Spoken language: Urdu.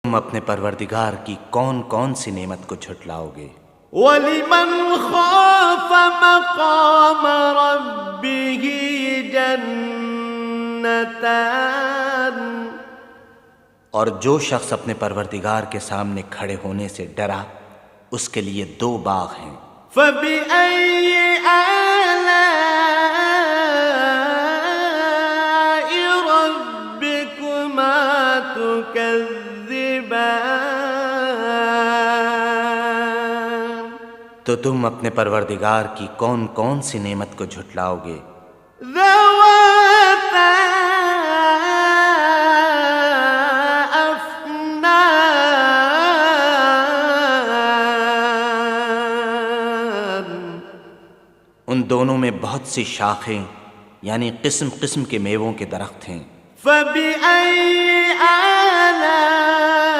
تم اپنے پروردگار کی کون کون سی نعمت کو جھٹلاؤ گے؟ وَلِمَنْ خَافَ مَقَامَ رَبِّهِ جَنَّتَانِ، اور جو شخص اپنے پروردگار کے سامنے کھڑے ہونے سے ڈرا اس کے لیے 2 باغ ہیں۔ فَبِأَيِّ آلَاءِ رَبِّكُمَا تُكَذِّبَانِ، تو تم اپنے پروردگار کی کون کون سی نعمت کو جھٹلاؤ گے؟ ذَوَاتَا أَفْنَانٍ، ان دونوں میں بہت سی شاخیں یعنی قسم قسم کے میووں کے درخت ہیں۔ فَبِأَيِّ آلَاءِ